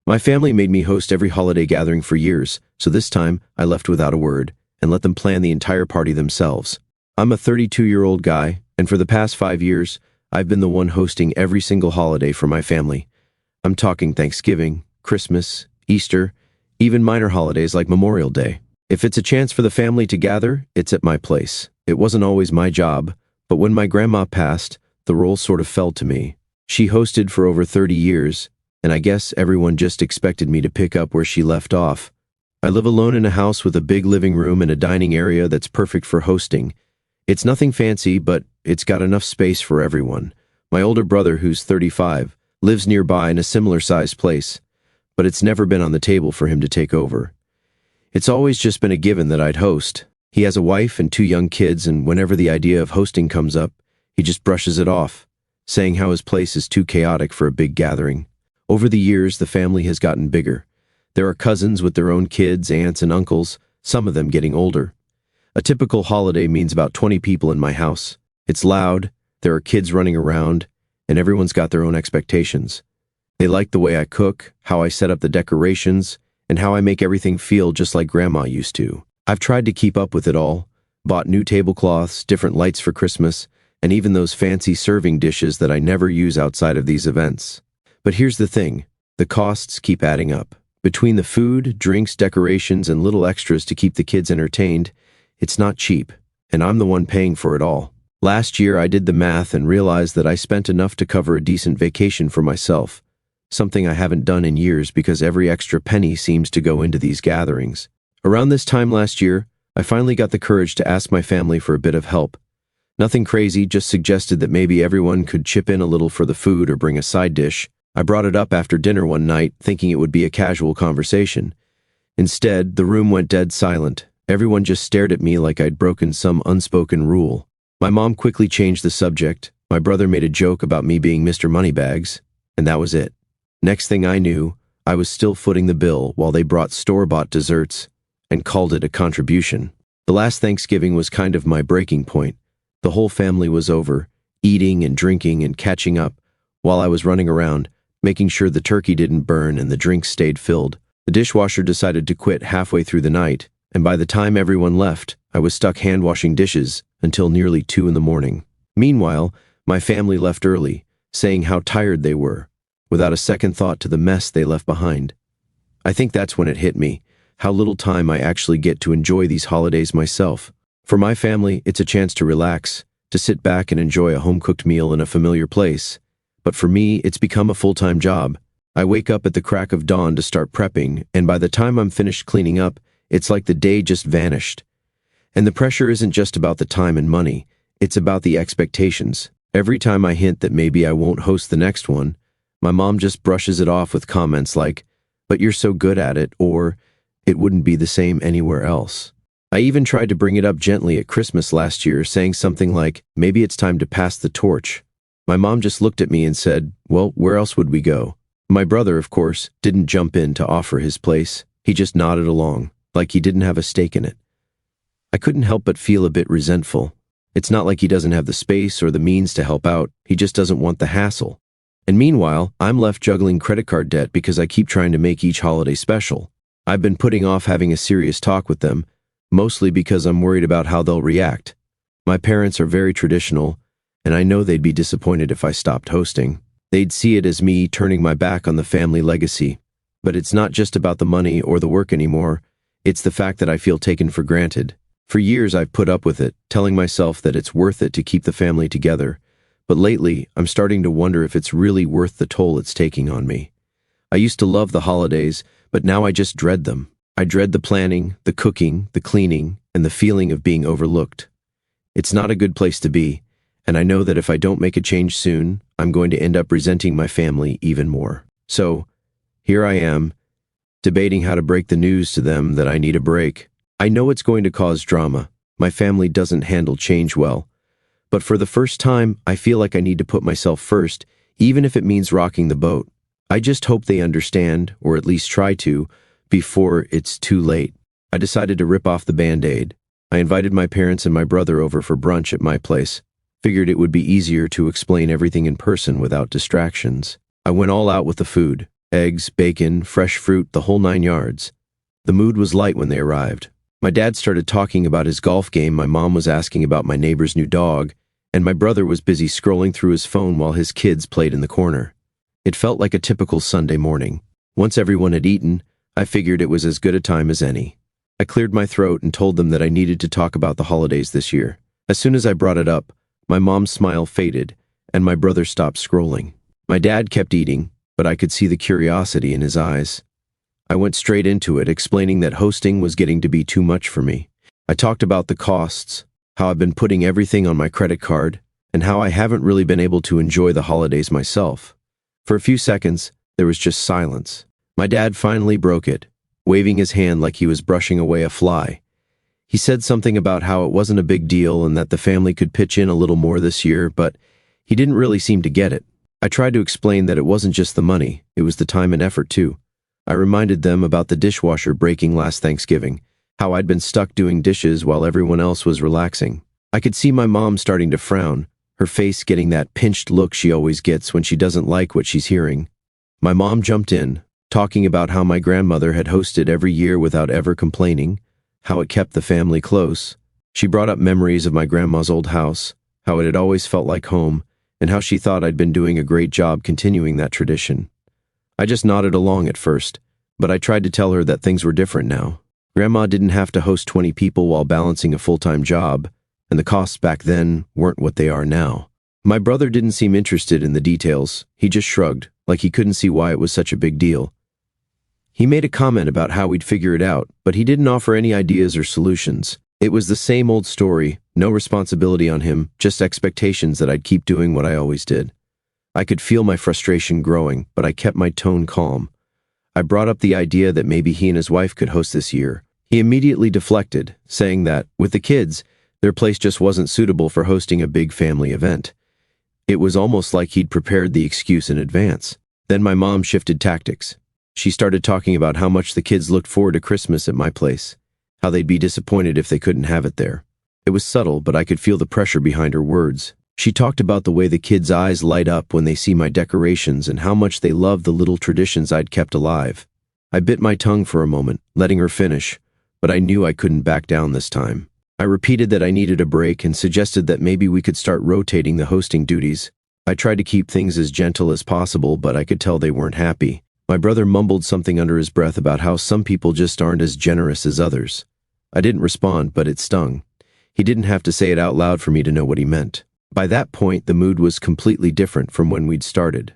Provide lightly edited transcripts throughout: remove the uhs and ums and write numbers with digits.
My family made me host every holiday gathering for years, so this time I left without a word and let them plan the entire party themselves. I'm a 32-year-old guy, and for the past 5 years, I've been the one hosting every single holiday for my family. I'm talking Thanksgiving, Christmas, Easter, even minor holidays like Memorial Day. If it's a chance for the family to gather, it's at my place. It wasn't always my job, but when my grandma passed, the role sort of fell to me. She hosted for over 30 years, and I guess everyone just expected me to pick up where she left off. I live alone in a house with a big living room and a dining area that's perfect for hosting. It's nothing fancy, but it's got enough space for everyone. My older brother, who's 35, lives nearby in a similar-sized place, but it's never been on the table for him to take over. It's always just been a given that I'd host. He has a wife and 2 young kids, and whenever the idea of hosting comes up, he just brushes it off, saying how his place is too chaotic for a big gathering. Over the years, the family has gotten bigger. There are cousins with their own kids, aunts and uncles, some of them getting older. A typical holiday means about 20 people in my house. It's loud, there are kids running around, and everyone's got their own expectations. They like the way I cook, how I set up the decorations, and how I make everything feel just like Grandma used to. I've tried to keep up with it all, bought new tablecloths, different lights for Christmas, and even those fancy serving dishes that I never use outside of these events. But here's the thing, the costs keep adding up. Between the food, drinks, decorations, and little extras to keep the kids entertained, it's not cheap, and I'm the one paying for it all. Last year I did the math and realized that I spent enough to cover a decent vacation for myself, something I haven't done in years because every extra penny seems to go into these gatherings. Around this time last year, I finally got the courage to ask my family for a bit of help. Nothing crazy, just suggested that maybe everyone could chip in a little for the food or bring a side dish. I brought it up after dinner one night, thinking it would be a casual conversation. Instead, the room went dead silent. Everyone just stared at me like I'd broken some unspoken rule. My mom quickly changed the subject. My brother made a joke about me being Mr. Moneybags, and that was it. Next thing I knew, I was still footing the bill while they brought store-bought desserts and called it a contribution. The last Thanksgiving was kind of my breaking point. The whole family was over, eating and drinking and catching up, while I was running around, making sure the turkey didn't burn and the drinks stayed filled. The dishwasher decided to quit halfway through the night, and by the time everyone left, I was stuck hand-washing dishes until nearly 2 in the morning. Meanwhile, my family left early, saying how tired they were, without a second thought to the mess they left behind. I think that's when it hit me, how little time I actually get to enjoy these holidays myself. For my family, it's a chance to relax, to sit back and enjoy a home-cooked meal in a familiar place. But for me, it's become a full-time job. I wake up at the crack of dawn to start prepping, and by the time I'm finished cleaning up, it's like the day just vanished. And the pressure isn't just about the time and money, it's about the expectations. Every time I hint that maybe I won't host the next one, my mom just brushes it off with comments like, "But you're so good at it," or, "It wouldn't be the same anywhere else." I even tried to bring it up gently at Christmas last year, saying something like, "Maybe it's time to pass the torch." My mom just looked at me and said, "Well, where else would we go?" My brother, of course, didn't jump in to offer his place. He just nodded along, like he didn't have a stake in it. I couldn't help but feel a bit resentful. It's not like he doesn't have the space or the means to help out, he just doesn't want the hassle. And meanwhile, I'm left juggling credit card debt because I keep trying to make each holiday special. I've been putting off having a serious talk with them, mostly because I'm worried about how they'll react. My parents are very traditional, and I know they'd be disappointed if I stopped hosting. They'd see it as me turning my back on the family legacy. But it's not just about the money or the work anymore, it's the fact that I feel taken for granted. For years I've put up with it, telling myself that it's worth it to keep the family together. But lately, I'm starting to wonder if it's really worth the toll it's taking on me. I used to love the holidays, but now I just dread them. I dread the planning, the cooking, the cleaning, and the feeling of being overlooked. It's not a good place to be, and I know that if I don't make a change soon, I'm going to end up resenting my family even more. So, here I am, debating how to break the news to them that I need a break. I know it's going to cause drama. My family doesn't handle change well. But for the first time, I feel like I need to put myself first, even if it means rocking the boat. I just hope they understand, or at least try to, before it's too late. I decided to rip off the Band-Aid. I invited my parents and my brother over for brunch at my place. Figured it would be easier to explain everything in person without distractions. I went all out with the food. eggs, bacon, fresh fruit, the whole 9 yards. The mood was light when they arrived. My dad started talking about his golf game, my mom was asking about my neighbor's new dog, and my brother was busy scrolling through his phone while his kids played in the corner. It felt like a typical Sunday morning. Once everyone had eaten, I figured it was as good a time as any. I cleared my throat and told them that I needed to talk about the holidays this year. As soon as I brought it up, my mom's smile faded, and my brother stopped scrolling. My dad kept eating, but I could see the curiosity in his eyes. I went straight into it, explaining that hosting was getting to be too much for me. I talked about the costs, how I've been putting everything on my credit card, and how I haven't really been able to enjoy the holidays myself. For a few seconds, there was just silence. My dad finally broke it, waving his hand like he was brushing away a fly. He said something about how it wasn't a big deal and that the family could pitch in a little more this year, but he didn't really seem to get it. I tried to explain that it wasn't just the money, it was the time and effort too. I reminded them about the dishwasher breaking last Thanksgiving, how I'd been stuck doing dishes while everyone else was relaxing. I could see my mom starting to frown, her face getting that pinched look she always gets when she doesn't like what she's hearing. My mom jumped in, talking about how my grandmother had hosted every year without ever complaining, how it kept the family close. She brought up memories of my grandma's old house, how it had always felt like home, and how she thought I'd been doing a great job continuing that tradition. I just nodded along at first, but I tried to tell her that things were different now. Grandma didn't have to host 20 people while balancing a full-time job, and the costs back then weren't what they are now. My brother didn't seem interested in the details. He just shrugged, like he couldn't see why it was such a big deal. He made a comment about how we'd figure it out, but he didn't offer any ideas or solutions. It was the same old story, no responsibility on him, just expectations that I'd keep doing what I always did. I could feel my frustration growing, but I kept my tone calm. I brought up the idea that maybe he and his wife could host this year. He immediately deflected, saying that, with the kids, their place just wasn't suitable for hosting a big family event. It was almost like he'd prepared the excuse in advance. Then my mom shifted tactics. She started talking about how much the kids looked forward to Christmas at my place, how they'd be disappointed if they couldn't have it there. It was subtle, but I could feel the pressure behind her words. She talked about the way the kids' eyes light up when they see my decorations and how much they love the little traditions I'd kept alive. I bit my tongue for a moment, letting her finish, but I knew I couldn't back down this time. I repeated that I needed a break and suggested that maybe we could start rotating the hosting duties. I tried to keep things as gentle as possible, but I could tell they weren't happy. My brother mumbled something under his breath about how some people just aren't as generous as others. I didn't respond, but it stung. He didn't have to say it out loud for me to know what he meant. By that point, the mood was completely different from when we'd started.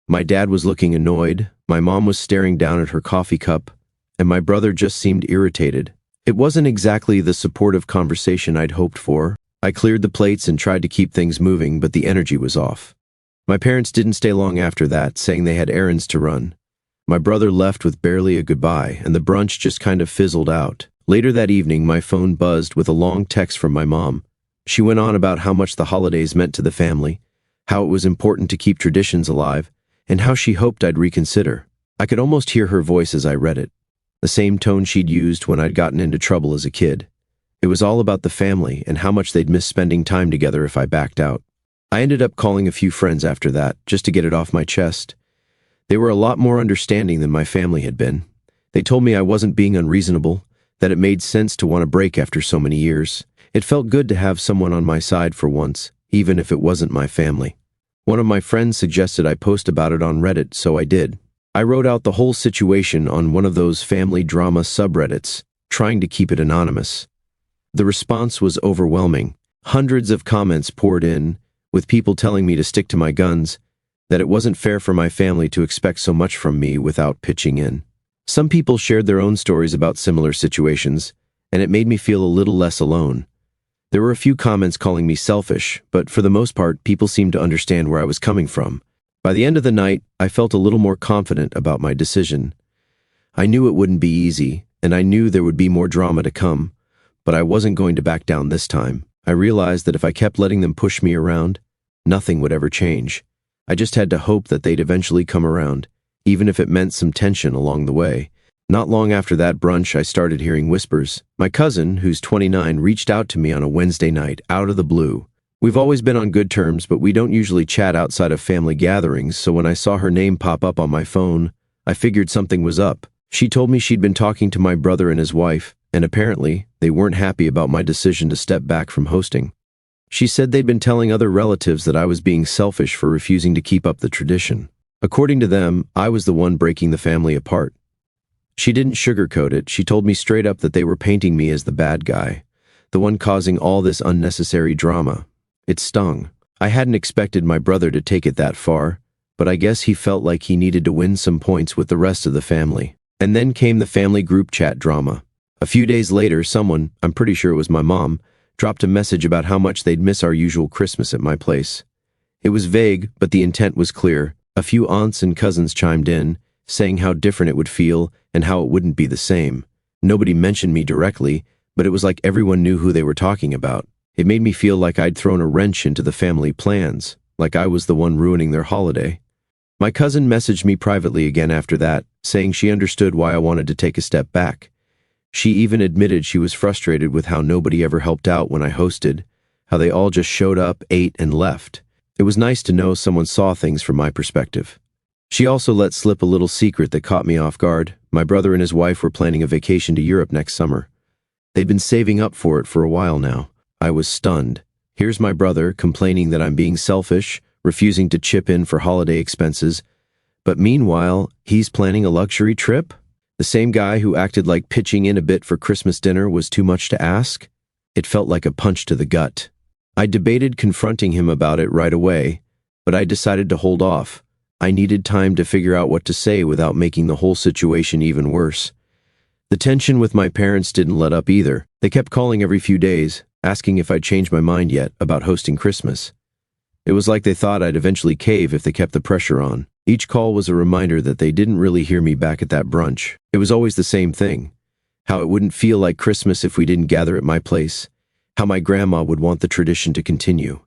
My dad was looking annoyed, my mom was staring down at her coffee cup, and my brother just seemed irritated. It wasn't exactly the supportive conversation I'd hoped for. I cleared the plates and tried to keep things moving, but the energy was off. My parents didn't stay long after that, saying they had errands to run. My brother left with barely a goodbye, and the brunch just kind of fizzled out. Later that evening, my phone buzzed with a long text from my mom. She went on about how much the holidays meant to the family, how it was important to keep traditions alive, and how she hoped I'd reconsider. I could almost hear her voice as I read it, the same tone she'd used when I'd gotten into trouble as a kid. It was all about the family and how much they'd miss spending time together if I backed out. I ended up calling a few friends after that, just to get it off my chest. They were a lot more understanding than my family had been. They told me I wasn't being unreasonable, that it made sense to want a break after so many years. It felt good to have someone on my side for once, even if it wasn't my family. One of my friends suggested I post about it on Reddit, so I did. I wrote out the whole situation on one of those family drama subreddits, trying to keep it anonymous. The response was overwhelming. Hundreds of comments poured in, with people telling me to stick to my guns, that it wasn't fair for my family to expect so much from me without pitching in. Some people shared their own stories about similar situations, and it made me feel a little less alone. There were a few comments calling me selfish, but for the most part, people seemed to understand where I was coming from. By the end of the night, I felt a little more confident about my decision. I knew it wouldn't be easy, and I knew there would be more drama to come, but I wasn't going to back down this time. I realized that if I kept letting them push me around, nothing would ever change. I just had to hope that they'd eventually come around, even if it meant some tension along the way. Not long after that brunch, I started hearing whispers. My cousin, who's 29, reached out to me on a Wednesday night, out of the blue. We've always been on good terms, but we don't usually chat outside of family gatherings, so when I saw her name pop up on my phone, I figured something was up. She told me she'd been talking to my brother and his wife, and apparently, they weren't happy about my decision to step back from hosting. She said they'd been telling other relatives that I was being selfish for refusing to keep up the tradition. According to them, I was the one breaking the family apart. She didn't sugarcoat it. She told me straight up that they were painting me as the bad guy, the one causing all this unnecessary drama. It stung. I hadn't expected my brother to take it that far, but I guess he felt like he needed to win some points with the rest of the family. And then came the family group chat drama. A few days later, someone, I'm pretty sure it was my mom, dropped a message about how much they'd miss our usual Christmas at my place. It was vague, but the intent was clear. A few aunts and cousins chimed in, saying how different it would feel and how it wouldn't be the same. Nobody mentioned me directly, but it was like everyone knew who they were talking about. It made me feel like I'd thrown a wrench into the family plans, like I was the one ruining their holiday. My cousin messaged me privately again after that, saying she understood why I wanted to take a step back. She even admitted she was frustrated with how nobody ever helped out when I hosted, how they all just showed up, ate, and left. It was nice to know someone saw things from my perspective. She also let slip a little secret that caught me off guard. My brother and his wife were planning a vacation to Europe next summer. They'd been saving up for it for a while now. I was stunned. Here's my brother complaining that I'm being selfish, refusing to chip in for holiday expenses, but meanwhile, he's planning a luxury trip? The same guy who acted like pitching in a bit for Christmas dinner was too much to ask? It felt like a punch to the gut. I debated confronting him about it right away, but I decided to hold off. I needed time to figure out what to say without making the whole situation even worse. The tension with my parents didn't let up either. They kept calling every few days, asking if I'd changed my mind yet about hosting Christmas. It was like they thought I'd eventually cave if they kept the pressure on. Each call was a reminder that they didn't really hear me back at that brunch. It was always the same thing. How it wouldn't feel like Christmas if we didn't gather at my place. How my grandma would want the tradition to continue.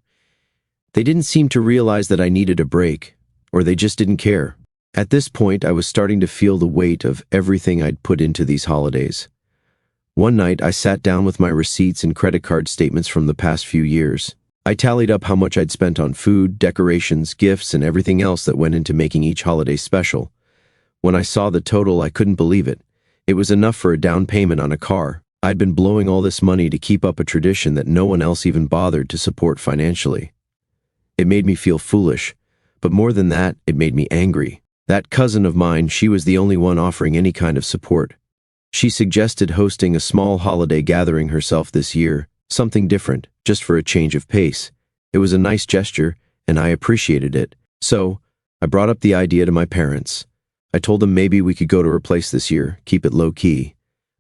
They didn't seem to realize that I needed a break, or they just didn't care. At this point, I was starting to feel the weight of everything I'd put into these holidays. One night, I sat down with my receipts and credit card statements from the past few years. I tallied up how much I'd spent on food, decorations, gifts, and everything else that went into making each holiday special. When I saw the total, I couldn't believe it. It was enough for a down payment on a car. I'd been blowing all this money to keep up a tradition that no one else even bothered to support financially. It made me feel foolish, but more than that, it made me angry. That cousin of mine, she was the only one offering any kind of support. She suggested hosting a small holiday gathering herself this year, something different, just for a change of pace. It was a nice gesture, and I appreciated it. So, I brought up the idea to my parents. I told them maybe we could go to her place this year, keep it low-key.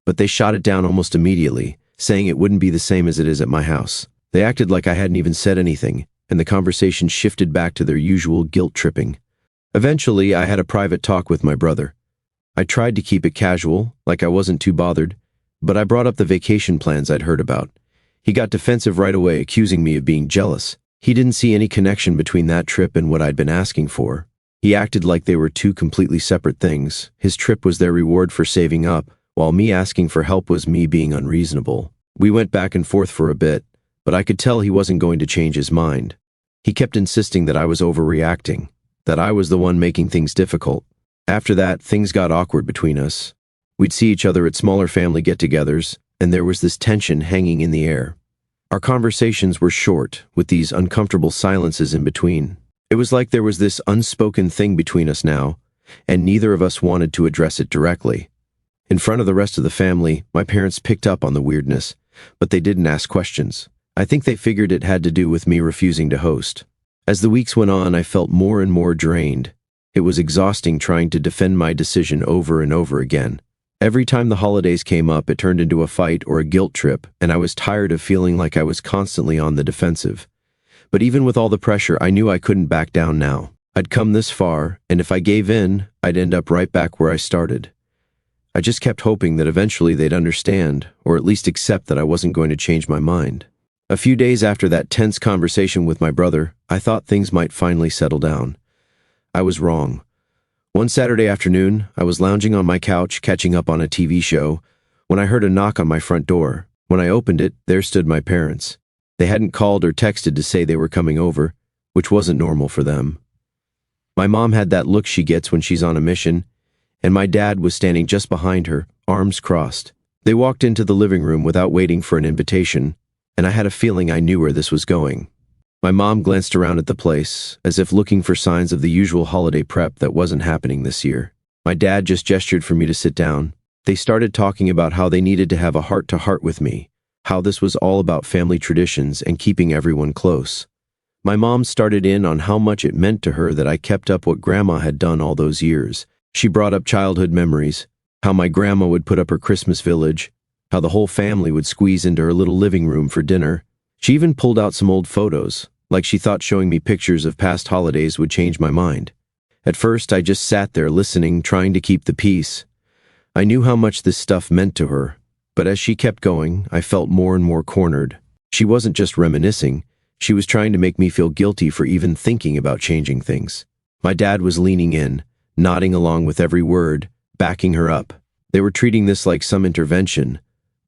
But they shot it down almost immediately, saying it wouldn't be the same as it is at my house. They acted like I hadn't even said anything, and the conversation shifted back to their usual guilt-tripping. Eventually, I had a private talk with my brother. I tried to keep it casual, like I wasn't too bothered, but I brought up the vacation plans I'd heard about. He got defensive right away, accusing me of being jealous. He didn't see any connection between that trip and what I'd been asking for. He acted like they were two completely separate things. His trip was their reward for saving up, while me asking for help was me being unreasonable. We went back and forth for a bit, but I could tell he wasn't going to change his mind. He kept insisting that I was overreacting, that I was the one making things difficult. After that, things got awkward between us. We'd see each other at smaller family get-togethers, and there was this tension hanging in the air. Our conversations were short, with these uncomfortable silences in between. It was like there was this unspoken thing between us now, and neither of us wanted to address it directly. In front of the rest of the family, my parents picked up on the weirdness, but they didn't ask questions. I think they figured it had to do with me refusing to host. As the weeks went on, I felt more and more drained. It was exhausting trying to defend my decision over and over again. Every time the holidays came up, it turned into a fight or a guilt trip, and I was tired of feeling like I was constantly on the defensive. But even with all the pressure, I knew I couldn't back down now. I'd come this far, and if I gave in, I'd end up right back where I started. I just kept hoping that eventually they'd understand, or at least accept that I wasn't going to change my mind. A few days after that tense conversation with my brother, I thought things might finally settle down. I was wrong. One Saturday afternoon, I was lounging on my couch, catching up on a TV show, when I heard a knock on my front door. When I opened it, there stood my parents. They hadn't called or texted to say they were coming over, which wasn't normal for them. My mom had that look she gets when she's on a mission. and my dad was standing just behind her, arms crossed. They walked into the living room without waiting for an invitation, and I had a feeling I knew where this was going. My mom glanced around at the place, as if looking for signs of the usual holiday prep that wasn't happening this year. My dad just gestured for me to sit down. They started talking about how they needed to have a heart-to-heart with me, how this was all about family traditions and keeping everyone close. My mom started in on how much it meant to her that I kept up what Grandma had done all those years. She brought up childhood memories, how my grandma would put up her Christmas village, how the whole family would squeeze into her little living room for dinner. She even pulled out some old photos, like she thought showing me pictures of past holidays would change my mind. At first, I just sat there listening, trying to keep the peace. I knew how much this stuff meant to her, but as she kept going, I felt more and more cornered. She wasn't just reminiscing, she was trying to make me feel guilty for even thinking about changing things. My dad was leaning in, nodding along with every word, backing her up. They were treating this like some intervention,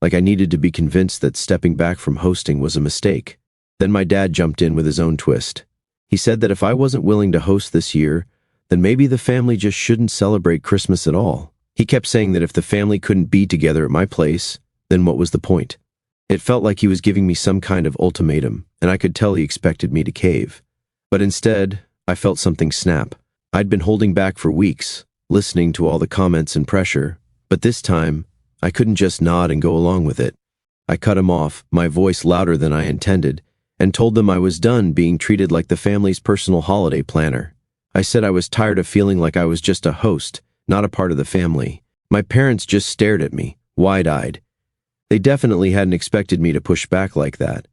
like I needed to be convinced that stepping back from hosting was a mistake. Then my dad jumped in with his own twist. He said that if I wasn't willing to host this year, then maybe the family just shouldn't celebrate Christmas at all. He kept saying that if the family couldn't be together at my place, then what was the point? It felt like he was giving me some kind of ultimatum, and I could tell he expected me to cave. But instead, I felt something snap. I'd been holding back for weeks, listening to all the comments and pressure, but this time, I couldn't just nod and go along with it. I cut him off, my voice louder than I intended, and told them I was done being treated like the family's personal holiday planner. I said I was tired of feeling like I was just a host, not a part of the family. My parents just stared at me, wide-eyed. They definitely hadn't expected me to push back like that.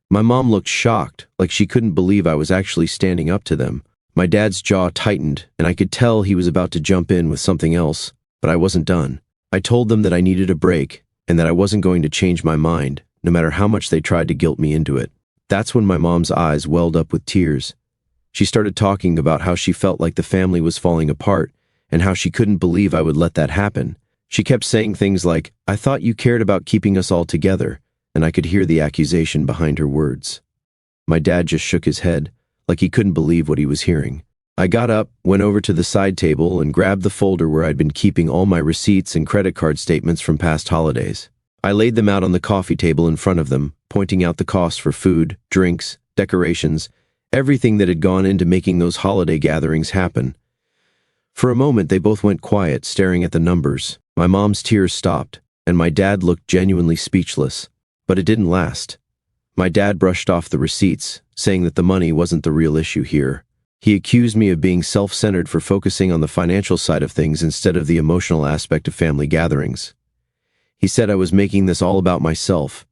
My mom looked shocked, like she couldn't believe I was actually standing up to them. My dad's jaw tightened, and I could tell he was about to jump in with something else, but I wasn't done. I told them that I needed a break, and that I wasn't going to change my mind, no matter how much they tried to guilt me into it. That's when my mom's eyes welled up with tears. She started talking about how she felt like the family was falling apart, and how she couldn't believe I would let that happen. She kept saying things like, "I thought you cared about keeping us all together," and I could hear the accusation behind her words. My dad just shook his head, like he couldn't believe what he was hearing. I got up, went over to the side table, and grabbed the folder where I'd been keeping all my receipts and credit card statements from past holidays. I laid them out on the coffee table in front of them, pointing out the costs for food, drinks, decorations, everything that had gone into making those holiday gatherings happen. For a moment, they both went quiet, staring at the numbers. My mom's tears stopped, and my dad looked genuinely speechless. But it didn't last. My dad brushed off the receipts, saying that the money wasn't the real issue here. He accused me of being self-centered for focusing on the financial side of things instead of the emotional aspect of family gatherings. He said I was making this all about myself,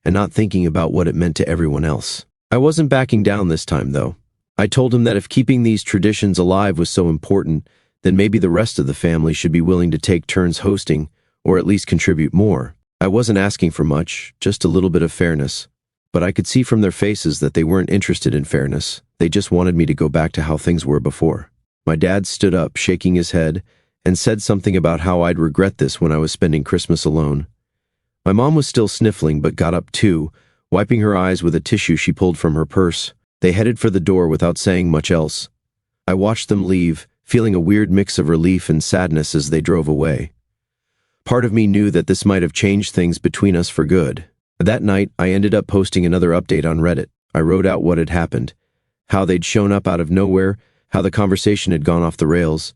and not thinking about what it meant to everyone else. I wasn't backing down this time, though. I told him that if keeping these traditions alive was so important, then maybe the rest of the family should be willing to take turns hosting, or at least contribute more. I wasn't asking for much, just a little bit of fairness. But I could see from their faces that they weren't interested in fairness. They just wanted me to go back to how things were before. My dad stood up, shaking his head, and said something about how I'd regret this when I was spending Christmas alone. My mom was still sniffling, but got up too, wiping her eyes with a tissue she pulled from her purse. They headed for the door without saying much else. I watched them leave, feeling a weird mix of relief and sadness as they drove away. Part of me knew that this might have changed things between us for good. That night, I ended up posting another update on Reddit. I wrote out what had happened, how they'd shown up out of nowhere, how the conversation had gone off the rails.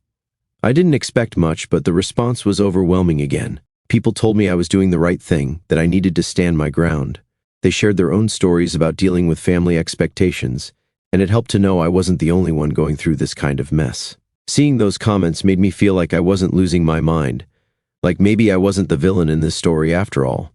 I didn't expect much, but the response was overwhelming again. People told me I was doing the right thing, that I needed to stand my ground. They shared their own stories about dealing with family expectations, and it helped to know I wasn't the only one going through this kind of mess. Seeing those comments made me feel like I wasn't losing my mind, like maybe I wasn't the villain in this story after all.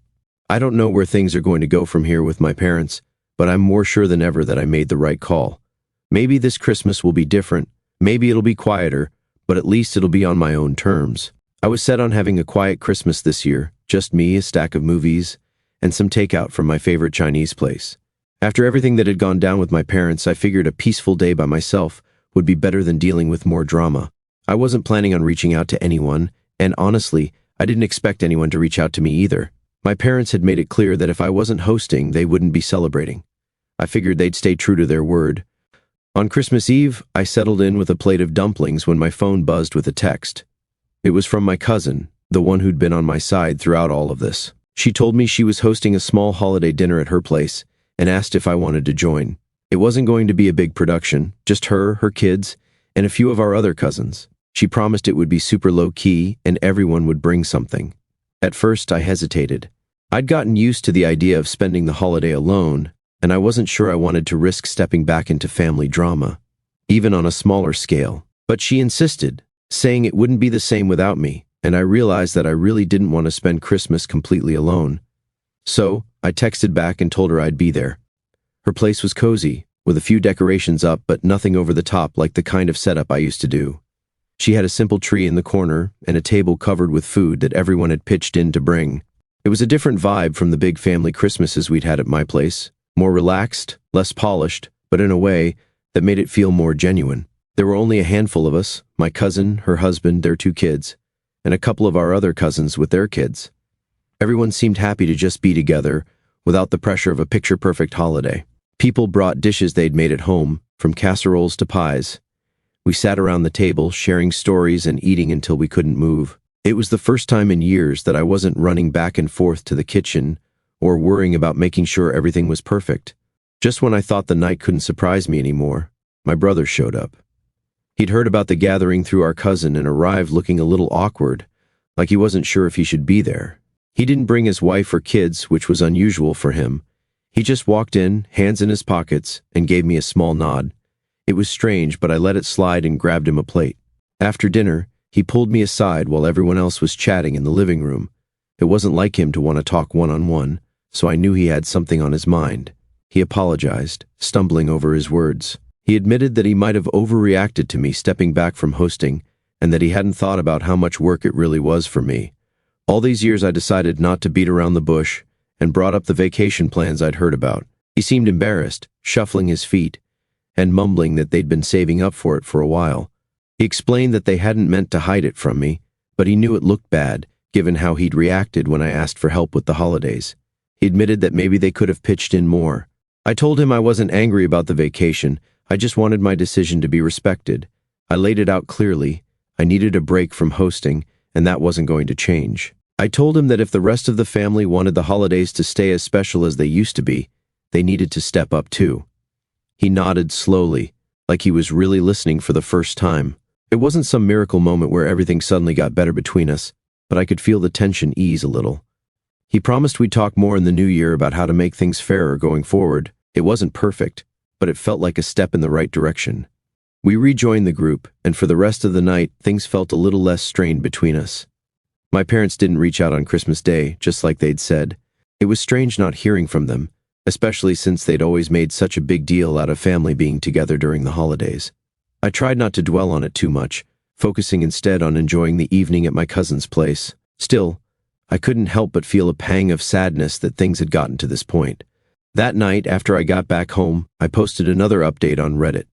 I don't know where things are going to go from here with my parents, but I'm more sure than ever that I made the right call. Maybe this Christmas will be different, maybe it'll be quieter, but at least it'll be on my own terms. I was set on having a quiet Christmas this year, just me, a stack of movies, and some takeout from my favorite Chinese place. After everything that had gone down with my parents, I figured a peaceful day by myself would be better than dealing with more drama. I wasn't planning on reaching out to anyone, and honestly, I didn't expect anyone to reach out to me either. My parents had made it clear that if I wasn't hosting, they wouldn't be celebrating. I figured they'd stay true to their word. On Christmas Eve, I settled in with a plate of dumplings when my phone buzzed with a text. It was from my cousin, the one who'd been on my side throughout all of this. She told me she was hosting a small holiday dinner at her place and asked if I wanted to join. It wasn't going to be a big production, just her kids, and a few of our other cousins. She promised it would be super low-key and everyone would bring something. At first, I hesitated. I'd gotten used to the idea of spending the holiday alone, and I wasn't sure I wanted to risk stepping back into family drama, even on a smaller scale. But she insisted, saying it wouldn't be the same without me, and I realized that I really didn't want to spend Christmas completely alone. So, I texted back and told her I'd be there. Her place was cozy, with a few decorations up but nothing over the top like the kind of setup I used to do. She had a simple tree in the corner and a table covered with food that everyone had pitched in to bring. It was a different vibe from the big family Christmases we'd had at my place, more relaxed, less polished, but in a way that made it feel more genuine. There were only a handful of us, my cousin, her husband, their 2 kids, and a couple of our other cousins with their kids. Everyone seemed happy to just be together, without the pressure of a picture-perfect holiday. People brought dishes they'd made at home, from casseroles to pies. We sat around the table, sharing stories and eating until we couldn't move. It was the first time in years that I wasn't running back and forth to the kitchen or worrying about making sure everything was perfect. Just when I thought the night couldn't surprise me anymore, my brother showed up. He'd heard about the gathering through our cousin and arrived looking a little awkward, like he wasn't sure if he should be there. He didn't bring his wife or kids, which was unusual for him. He just walked in, hands in his pockets, and gave me a small nod. It was strange, but I let it slide and grabbed him a plate. After dinner, he pulled me aside while everyone else was chatting in the living room. It wasn't like him to want to talk one-on-one, so I knew he had something on his mind. He apologized, stumbling over his words. He admitted that he might have overreacted to me stepping back from hosting, and that he hadn't thought about how much work it really was for me. All these years I decided not to beat around the bush, and brought up the vacation plans I'd heard about. He seemed embarrassed, shuffling his feet, and mumbling that they'd been saving up for it for a while. He explained that they hadn't meant to hide it from me, but he knew it looked bad, given how he'd reacted when I asked for help with the holidays. He admitted that maybe they could have pitched in more. I told him I wasn't angry about the vacation, I just wanted my decision to be respected. I laid it out clearly. I needed a break from hosting, and that wasn't going to change. I told him that if the rest of the family wanted the holidays to stay as special as they used to be, they needed to step up too. He nodded slowly, like he was really listening for the first time. It wasn't some miracle moment where everything suddenly got better between us, but I could feel the tension ease a little. He promised we'd talk more in the new year about how to make things fairer going forward. It wasn't perfect, but it felt like a step in the right direction. We rejoined the group, and for the rest of the night, things felt a little less strained between us. My parents didn't reach out on Christmas Day, just like they'd said. It was strange not hearing from them, especially since they'd always made such a big deal out of family being together during the holidays. I tried not to dwell on it too much, focusing instead on enjoying the evening at my cousin's place. Still, I couldn't help but feel a pang of sadness that things had gotten to this point. That night, after I got back home, I posted another update on Reddit.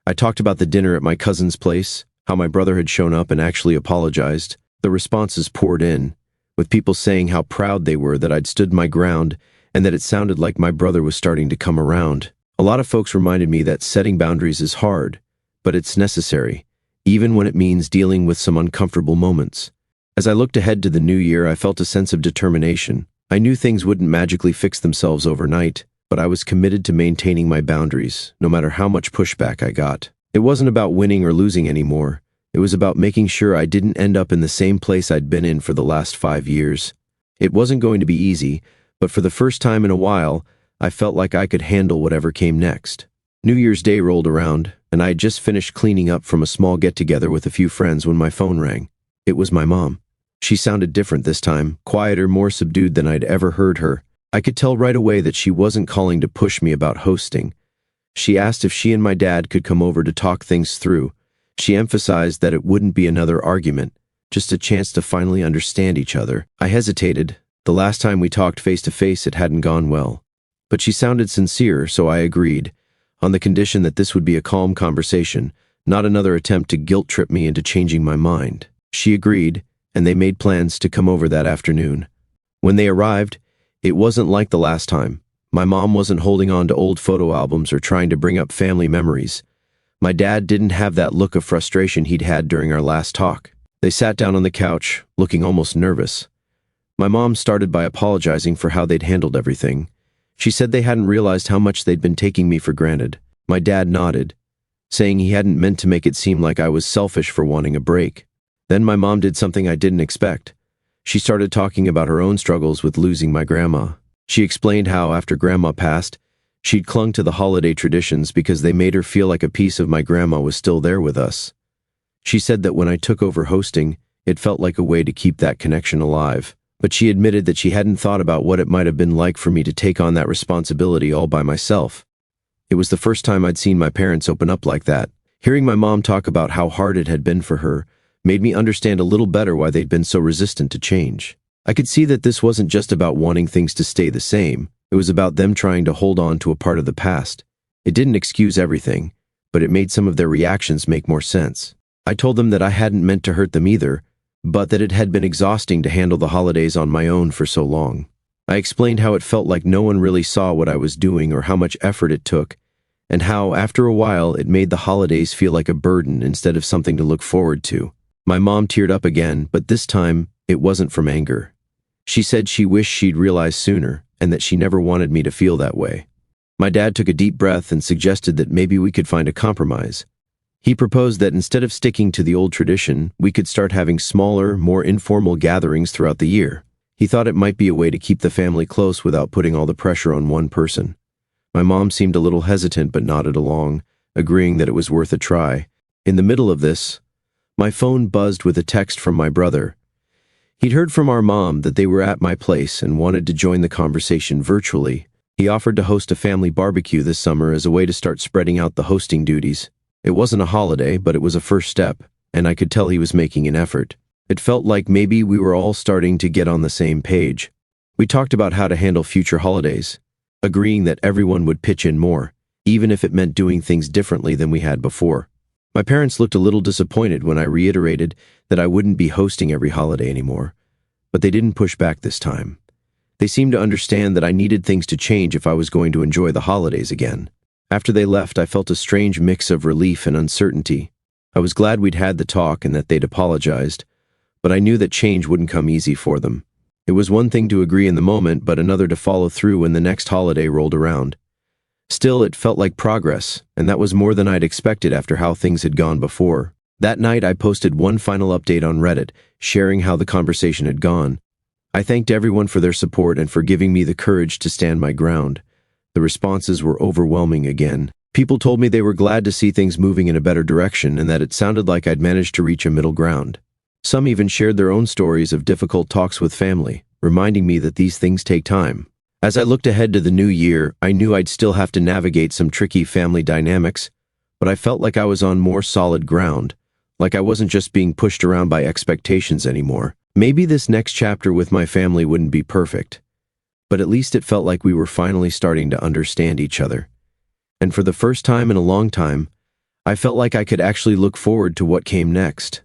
I talked about the dinner at my cousin's place, how my brother had shown up and actually apologized. The responses poured in, with people saying how proud they were that I'd stood my ground and that it sounded like my brother was starting to come around. A lot of folks reminded me that setting boundaries is hard, but it's necessary, even when it means dealing with some uncomfortable moments. As I looked ahead to the new year, I felt a sense of determination. I knew things wouldn't magically fix themselves overnight, but I was committed to maintaining my boundaries, no matter how much pushback I got. It wasn't about winning or losing anymore. It was about making sure I didn't end up in the same place I'd been in for the last 5 years. It wasn't going to be easy, but for the first time in a while, I felt like I could handle whatever came next. New Year's Day rolled around, and I had just finished cleaning up from a small get-together with a few friends when my phone rang. It was my mom. She sounded different this time, quieter, more subdued than I'd ever heard her. I could tell right away that she wasn't calling to push me about hosting. She asked if she and my dad could come over to talk things through. She emphasized that it wouldn't be another argument, just a chance to finally understand each other. I hesitated. The last time we talked face-to-face, it hadn't gone well. But she sounded sincere, so I agreed, on the condition that this would be a calm conversation, not another attempt to guilt-trip me into changing my mind. She agreed, and they made plans to come over that afternoon. When they arrived, it wasn't like the last time. My mom wasn't holding on to old photo albums or trying to bring up family memories. My dad didn't have that look of frustration he'd had during our last talk. They sat down on the couch, looking almost nervous. My mom started by apologizing for how they'd handled everything. She said they hadn't realized how much they'd been taking me for granted. My dad nodded, saying he hadn't meant to make it seem like I was selfish for wanting a break. Then my mom did something I didn't expect. She started talking about her own struggles with losing my grandma. She explained how, after Grandma passed, she'd clung to the holiday traditions because they made her feel like a piece of my grandma was still there with us. She said that when I took over hosting, it felt like a way to keep that connection alive. But she admitted that she hadn't thought about what it might have been like for me to take on that responsibility all by myself. It was the first time I'd seen my parents open up like that. Hearing my mom talk about how hard it had been for her made me understand a little better why they'd been so resistant to change. I could see that this wasn't just about wanting things to stay the same. It was about them trying to hold on to a part of the past. It didn't excuse everything, but it made some of their reactions make more sense. I told them that I hadn't meant to hurt them either, but that it had been exhausting to handle the holidays on my own for so long. I explained how it felt like no one really saw what I was doing or how much effort it took, and how, after a while, it made the holidays feel like a burden instead of something to look forward to. My mom teared up again, but this time, it wasn't from anger. She said she wished she'd realized sooner, and that she never wanted me to feel that way. My dad took a deep breath and suggested that maybe we could find a compromise. He proposed that instead of sticking to the old tradition, we could start having smaller, more informal gatherings throughout the year. He thought it might be a way to keep the family close without putting all the pressure on one person. My mom seemed a little hesitant but nodded along, agreeing that it was worth a try. In the middle of this, my phone buzzed with a text from my brother. He'd heard from our mom that they were at my place and wanted to join the conversation virtually. He offered to host a family barbecue this summer as a way to start spreading out the hosting duties. It wasn't a holiday, but it was a first step, and I could tell he was making an effort. It felt like maybe we were all starting to get on the same page. We talked about how to handle future holidays, agreeing that everyone would pitch in more, even if it meant doing things differently than we had before. My parents looked a little disappointed when I reiterated that I wouldn't be hosting every holiday anymore, but they didn't push back this time. They seemed to understand that I needed things to change if I was going to enjoy the holidays again. After they left, I felt a strange mix of relief and uncertainty. I was glad we'd had the talk and that they'd apologized, but I knew that change wouldn't come easy for them. It was one thing to agree in the moment, but another to follow through when the next holiday rolled around. Still, it felt like progress, and that was more than I'd expected after how things had gone before. That night, I posted one final update on Reddit, sharing how the conversation had gone. I thanked everyone for their support and for giving me the courage to stand my ground. The responses were overwhelming again. People told me they were glad to see things moving in a better direction and that it sounded like I'd managed to reach a middle ground. Some even shared their own stories of difficult talks with family, reminding me that these things take time. As I looked ahead to the new year, I knew I'd still have to navigate some tricky family dynamics, but I felt like I was on more solid ground, like I wasn't just being pushed around by expectations anymore. Maybe this next chapter with my family wouldn't be perfect, but at least it felt like we were finally starting to understand each other. And for the first time in a long time, I felt like I could actually look forward to what came next.